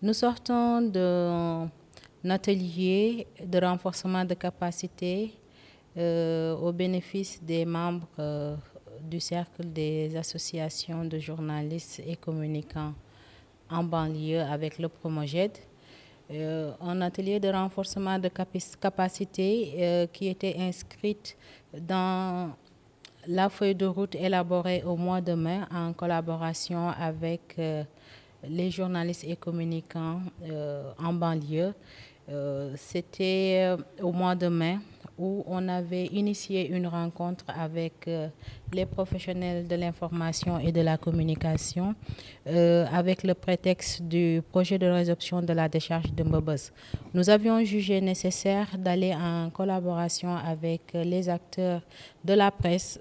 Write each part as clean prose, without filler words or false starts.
Nous sortons d'un atelier de renforcement de capacité au bénéfice des membres du cercle des associations de journalistes et communicants en banlieue avec le Promoged. Un atelier de renforcement de capacité qui était inscrite dans la feuille de route élaborée au mois de mai en collaboration avec les journalistes et communicants en banlieue. C'était au mois de mai où on avait initié une rencontre avec les professionnels de l'information et de la communication avec le prétexte du projet de résorption de la décharge de Mbeubeuss. Nous avions jugé nécessaire d'aller en collaboration avec les acteurs de la presse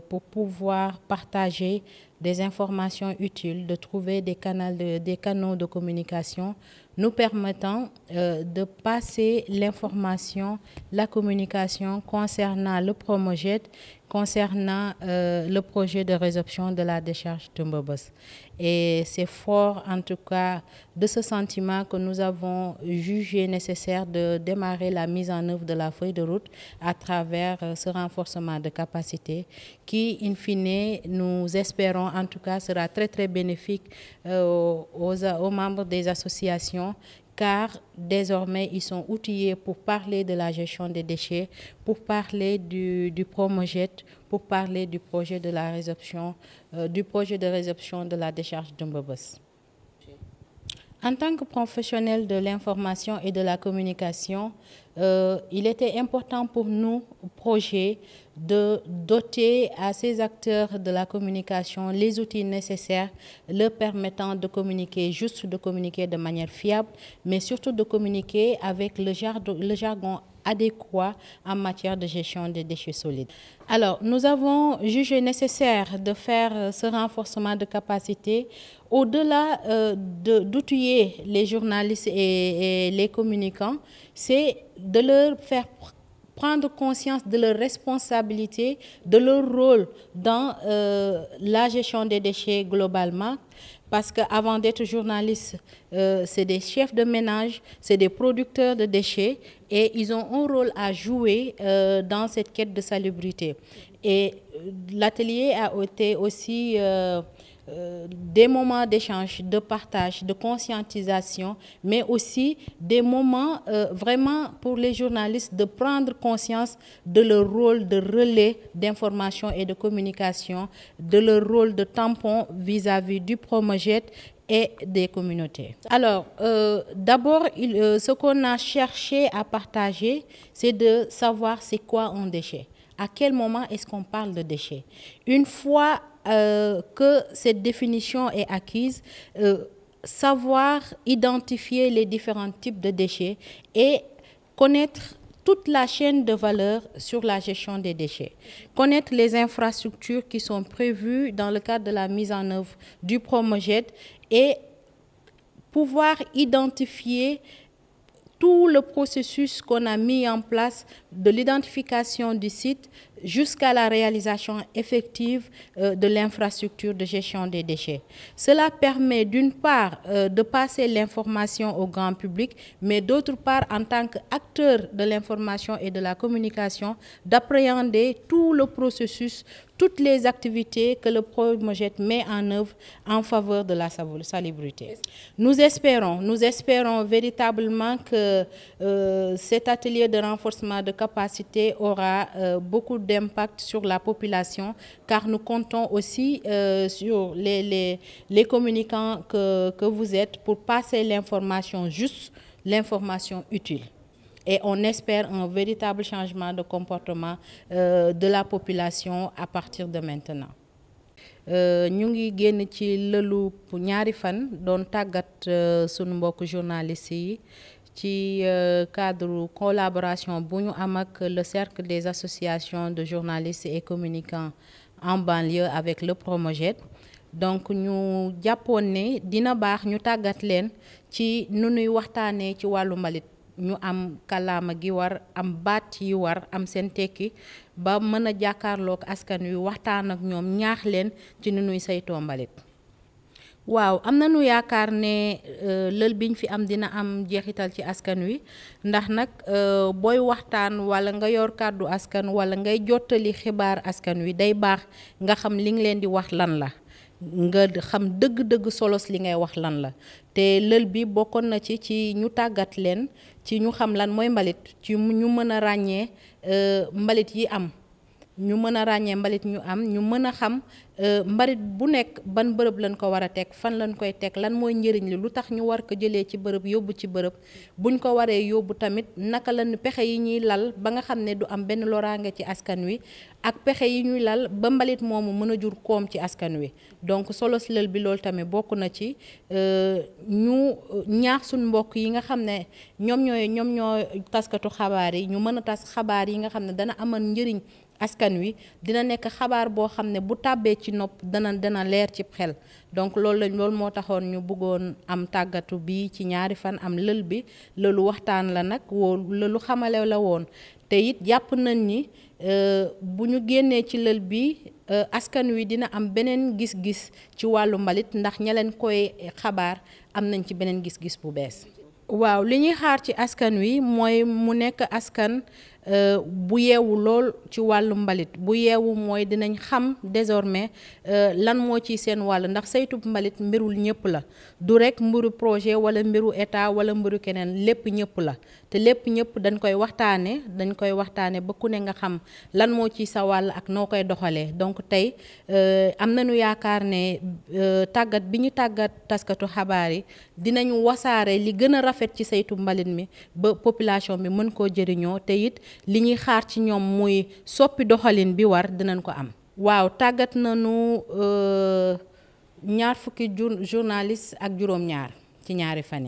pour pouvoir partager des informations utiles, de trouver des canaux de communication nous permettant de passer l'information, la communication concernant le Promoged, concernant le projet de résorption de la décharge de Mbeubeuss. Et c'est fort, en tout cas, de ce sentiment que nous avons jugé nécessaire de démarrer la mise en œuvre de la feuille de route à travers ce renforcement de capacité qui, in fine, nous espérons, en tout cas, sera très, très bénéfique aux membres des associations, car désormais, ils sont outillés pour parler de la gestion des déchets, pour parler du Promoged, pour parler du projet de la résorption, de la décharge de Mbeubeuss. En tant que professionnel de l'information et de la communication, il était important pour nous, projet, de doter à ces acteurs de la communication les outils nécessaires leur permettant de communiquer, juste de communiquer de manière fiable, mais surtout de communiquer avec le jargon adéquat en matière de gestion des déchets solides. Alors, nous avons jugé nécessaire de faire ce renforcement de capacité au-delà d'outiller les journalistes et les communicants, c'est de leur faire prendre conscience de leur responsabilité, de leur rôle dans la gestion des déchets globalement. Parce qu'avant d'être journalistes, c'est des chefs de ménage, c'est des producteurs de déchets et ils ont un rôle à jouer dans cette quête de salubrité. Et l'atelier a été aussi des moments d'échange, de partage, de conscientisation, mais aussi des moments vraiment pour les journalistes de prendre conscience de leur rôle de relais d'information et de communication, de leur rôle de tampon vis-à-vis du Promoged et des communautés. Alors, d'abord, ce qu'on a cherché à partager, c'est de savoir c'est quoi un déchet. À quel moment est-ce qu'on parle de déchets? Une fois que cette définition est acquise, savoir identifier les différents types de déchets et connaître toute la chaîne de valeur sur la gestion des déchets. Connaître les infrastructures qui sont prévues dans le cadre de la mise en œuvre du Promoged et pouvoir identifier tout le processus qu'on a mis en place de l'identification du site jusqu'à la réalisation effective de l'infrastructure de gestion des déchets. Cela permet d'une part de passer l'information au grand public, mais d'autre part, en tant qu'acteur de l'information et de la communication, d'appréhender tout le processus, toutes les activités que le Promoged met en œuvre en faveur de la salubrité. Nous espérons véritablement que cet atelier de renforcement de capacité aura beaucoup d'impact sur la population, car nous comptons aussi sur les communicants que vous êtes pour passer l'information juste, l'information utile. Et on espère un véritable changement de comportement de la population à partir de maintenant. Ñu ngi génn ci lëlu ñaari fan doon tàggat sunu mbokk journalistes yi ci cadre collaboration bu ñu am ak le cercle des associations de journalistes et communicants en banlieue avec le Promoged. Donc ñu jàppoon ne dina baax ñu tàggat leen ci nu nuy waxtaanee ci wàllu mbalit. Ñu am kàllaama gi war am baat yi war am seen tekki ba mën a jàkkaarloog askan wi waxtaan ak ñoom ñaax leen ci nu nuy saytoo mbalit. waaw am nañu yaakaar ne lël biñ fi am dina am jeexital ci askan wi ndax nag booy waxtaan wala nga yor kàddu askan wala ngay jottali xibaar askan wi day baax nga xam li nga leen di wax lan la nga xam dëgg-dëgg solos li ngay wax lan la te lël bi bokkoon na ci ñu tàggat leen ci ñu xam lan mooy mbalit ci ñu mën a ràññee mbalit yi am ñu mën a ràññee mbalit ñu am ñu mën a xam mbalit bu nekk ban bërëb lañ ko war a teg fan lañ koy teg lan mooy njëriñ li lu tax ñu war ko jëlee ci bërëb yóbbu ci bërëb buñ ko waree yóbbu tamit naka lañ pexe yi ñuy lal ba nga xam ne du am benn loraange ci askan wi ak pexe yi ñuy lal ba mbalit moomu mën a jur koom ci askan wi donc solos lël bi loolu tamit bokk na ci ñu ñaax suñ mbokk yi nga xam ne ñoom ñoo taskatu xabaar yi ñu mën a tas xabaar yi nga xam ne dana amal njëriñ askan wi dina nekk xabaar boo xam ne bu tàbbee ci nopp dana leer ci xel donc loolu moo taxoon ñu bëggoon am tàggatu bi ci ñaari fan am lël bi lëlu waxtaan la nag lëlu xamale la woon te it jàpp nañ ni bu ñu génnee ci lël bi askan wi dina am beneen gis-gis ci wàllu mbalit ndax ña leen koy xabaar am nañ ci beneen gis-gis bu bees. waaw li ñuy xaar ci askan wi mooy mu nekk askan bu yeewu lool ci wàllu mbalit bu yeewu mooy dinañ xam désormais lan moo ci seen wàll ndax saytu mbalit mbirul ñëpp la du rekk mbiru projet wala mbiru état wala mbiru keneen lépp ñëpp la te lépp ñëpp dañ koy waxtaane ba ku ne nga xam lan moo ci sa wàll ak noo koy doxalee donc tey am nañu yaakaar ne tàggat bi ñu tàggat taskatu xabaar yi dinañu wasaare li gën a rafet ci saytu mbalit mi ba population bi mën koo jëriñoo te it li ñuy xaar ci ñoom muy soppi doxalin bi war dinañ ko am. waaw tàggat nañu 20 journaliste ak juróom-ñaar ci ñaari fan yi